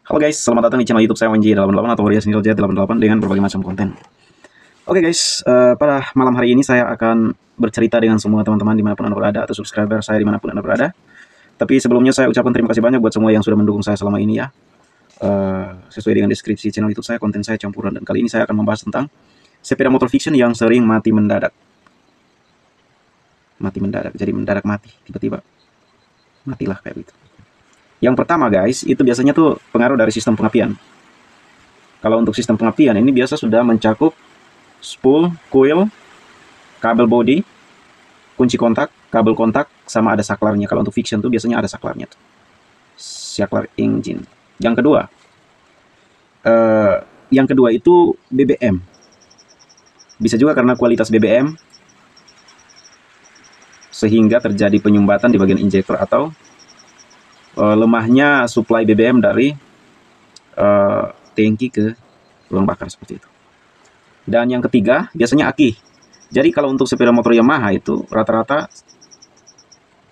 Halo guys, selamat datang di channel YouTube saya WNJ88 atau Waria Senior J88 dengan berbagai macam konten. Oke guys, pada malam hari ini saya akan bercerita dengan semua teman-teman dimanapun Anda berada atau subscriber saya dimanapun Anda berada. Tapi sebelumnya saya ucapkan terima kasih banyak buat semua yang sudah mendukung saya selama ini ya. Sesuai dengan deskripsi channel YouTube saya, konten saya campuran, dan kali ini saya akan membahas tentang sepeda motor fiction yang sering mati mendadak. Mati mendadak, jadi mendadak mati, tiba-tiba matilah kayak gitu. Yang pertama guys, itu biasanya tuh pengaruh dari sistem pengapian. Kalau untuk sistem pengapian ini biasa sudah mencakup spool, coil, kabel body, kunci kontak, kabel kontak, sama ada saklarnya. Kalau untuk fiction tuh biasanya ada saklarnya tuh. Saklar engine. Yang kedua itu BBM. Bisa juga karena kualitas BBM sehingga terjadi penyumbatan di bagian injektor atau lemahnya suplai BBM dari tangki ke ruang bakar seperti itu. Dan yang ketiga biasanya aki. Jadi kalau untuk sepeda motor Yamaha itu rata-rata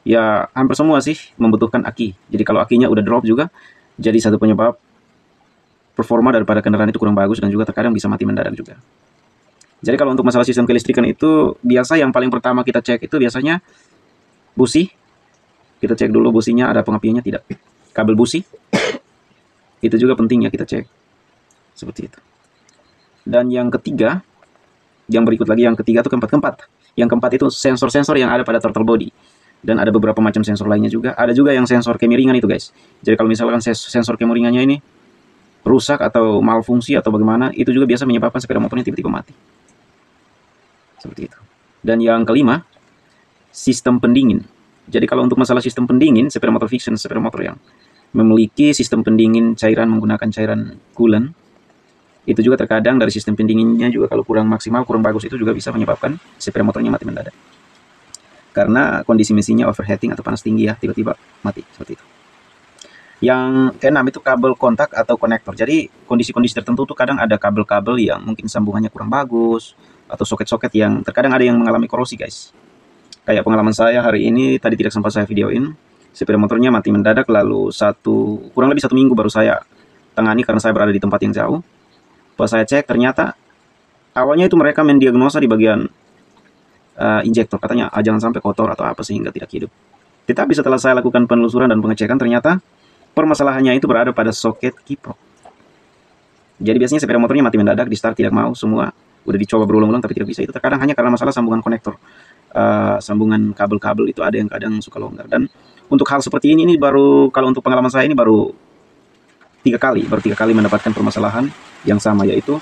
ya hampir semua sih membutuhkan aki. Jadi kalau akinya udah drop juga jadi satu penyebab performa daripada kendaraan itu kurang bagus dan juga terkadang bisa mati mendadak juga. Jadi kalau untuk masalah sistem kelistrikan itu biasa yang paling pertama kita cek itu biasanya busi. Kita cek dulu businya ada pengapiannya tidak. Kabel busi itu juga penting ya kita cek. Seperti itu. Dan yang ketiga, yang berikut lagi yang ketiga itu keempat. Yang keempat itu sensor-sensor yang ada pada throttle body. Dan ada beberapa macam sensor lainnya juga. Ada juga yang sensor kemiringan itu guys. Jadi kalau misalkan sensor kemiringannya ini rusak atau malfungsi atau bagaimana, itu juga biasa menyebabkan sepeda motornya tiba-tiba mati. Seperti itu. Dan yang kelima, sistem pendingin. Jadi kalau untuk masalah sistem pendingin, sepeda motor fiction, sepeda motor yang memiliki sistem pendingin cairan menggunakan cairan coolant, itu juga terkadang dari sistem pendinginnya juga kalau kurang maksimal, kurang bagus, itu juga bisa menyebabkan sepeda motornya mati mendadak. Karena kondisi mesinnya overheating atau panas tinggi ya, tiba-tiba mati, seperti itu. Yang keenam itu kabel kontak atau konektor. Jadi kondisi-kondisi tertentu tuh kadang ada kabel-kabel yang mungkin sambungannya kurang bagus, atau soket-soket yang terkadang ada yang mengalami korosi guys. Kayak pengalaman saya hari ini, tadi tidak sempat saya videoin, sepeda motornya mati mendadak, lalu kurang lebih 1 minggu baru saya tangani karena saya berada di tempat yang jauh. Pas saya cek, ternyata awalnya itu mereka mendiagnosa di bagian injektor, katanya jangan sampai kotor atau apa sehingga tidak hidup. Tetapi setelah saya lakukan penelusuran dan pengecekan, ternyata permasalahannya itu berada pada soket kiprok. Jadi biasanya sepeda motornya mati mendadak, di start tidak mau, semua udah dicoba berulang-ulang tapi tidak bisa. Itu terkadang hanya karena masalah sambungan konektor. Sambungan kabel-kabel itu ada yang kadang suka longgar. Dan untuk hal seperti ini baru, kalau untuk pengalaman saya ini baru 3 kali mendapatkan permasalahan yang sama, yaitu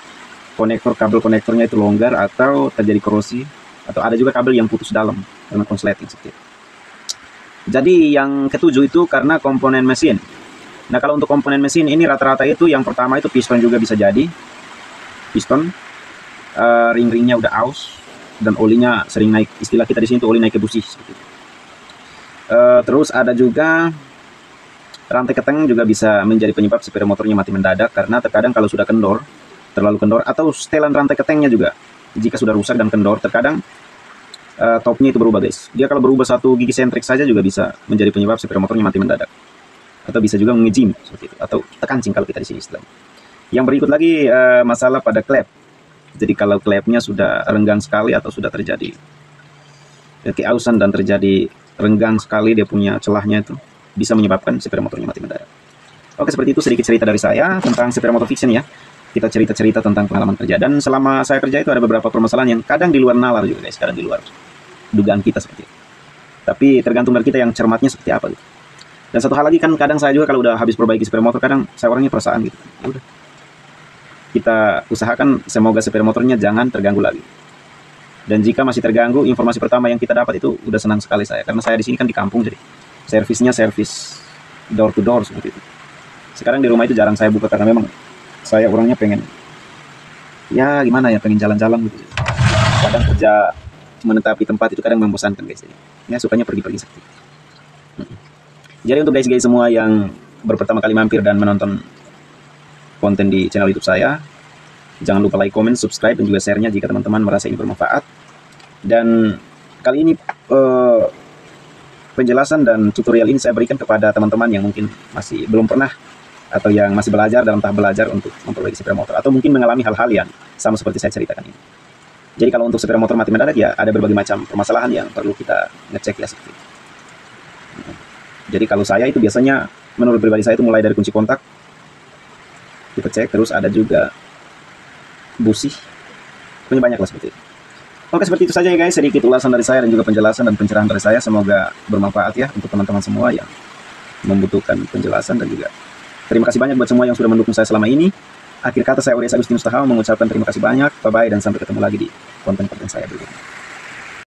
konektor, kabel konektornya itu longgar atau terjadi korosi, atau ada juga kabel yang putus dalam karena konsleting seperti itu. Jadi yang ketujuh itu karena komponen mesin. Nah kalau untuk komponen mesin ini rata-rata itu yang pertama itu piston juga bisa jadi. Piston ring-ringnya udah aus dan olinya sering naik, istilah kita di sini tuh oli naik ke busi seperti itu. Terus ada juga rantai keteng juga bisa menjadi penyebab sepeda motornya mati mendadak, karena terkadang kalau sudah kendor, terlalu kendor, atau setelan rantai ketengnya juga jika sudah rusak dan kendor, terkadang topnya itu berubah guys. Dia kalau berubah 1 gigi sentrik saja juga bisa menjadi penyebab sepeda motornya mati mendadak, atau bisa juga mengejim seperti itu, atau tekancing kalau kita di sini istilahnya. Yang berikut lagi masalah pada klep. Jadi kalau klepnya sudah renggang sekali atau sudah terjadi keausan dan terjadi renggang sekali dia punya celahnya, itu bisa menyebabkan sepeda motornya mati mendadak. Oke, seperti itu sedikit cerita dari saya tentang sepeda motor fiction ya. Kita cerita-cerita tentang pengalaman kerja. Dan selama saya kerja itu ada beberapa permasalahan yang kadang di luar nalar juga guys, kadang di luar dugaan kita seperti itu. Tapi tergantung dari kita yang cermatnya seperti apa gitu. Dan satu hal lagi kan, kadang saya juga kalau udah habis perbaiki sepeda motor, kadang saya orangnya perasaan gitu. Ya udah, kita usahakan semoga sepeda motornya jangan terganggu lagi. Dan jika masih terganggu, informasi pertama yang kita dapat itu udah senang sekali saya, karena saya di sini kan di kampung, jadi servisnya servis door to door seperti itu. Sekarang di rumah itu jarang saya buka karena memang saya orangnya pengen, ya gimana ya, pengen jalan-jalan gitu. Kadang kerja menetapi tempat itu kadang membosankan guys, jadi ya sukanya pergi-pergi seperti itu. Jadi untuk guys-guys semua yang baru pertama kali mampir dan menonton konten di channel YouTube saya, jangan lupa like, comment, subscribe, dan juga share-nya jika teman-teman merasa ini bermanfaat. Dan kali ini penjelasan dan tutorial ini saya berikan kepada teman-teman yang mungkin masih belum pernah atau yang masih belajar dalam tahap belajar untuk memperbaiki sepeda motor, atau mungkin mengalami hal-hal yang sama seperti saya ceritakan ini. Jadi kalau untuk sepeda motor mati mendadak ya ada berbagai macam permasalahan yang perlu kita ngecek ya seperti itu. Jadi kalau saya itu biasanya menurut pribadi saya itu mulai dari kunci kontak kita cek, terus ada juga busi, pokoknya banyak lah seperti itu. Oke, seperti itu saja ya guys, sedikit ulasan dari saya dan juga penjelasan dan pencerahan dari saya. Semoga bermanfaat ya untuk teman-teman semua yang membutuhkan penjelasan, dan juga terima kasih banyak buat semua yang sudah mendukung saya selama ini. Akhir kata, saya Aureus Agustinus Tahau mengucapkan terima kasih banyak, bye-bye, dan sampai ketemu lagi di konten-konten saya berikutnya.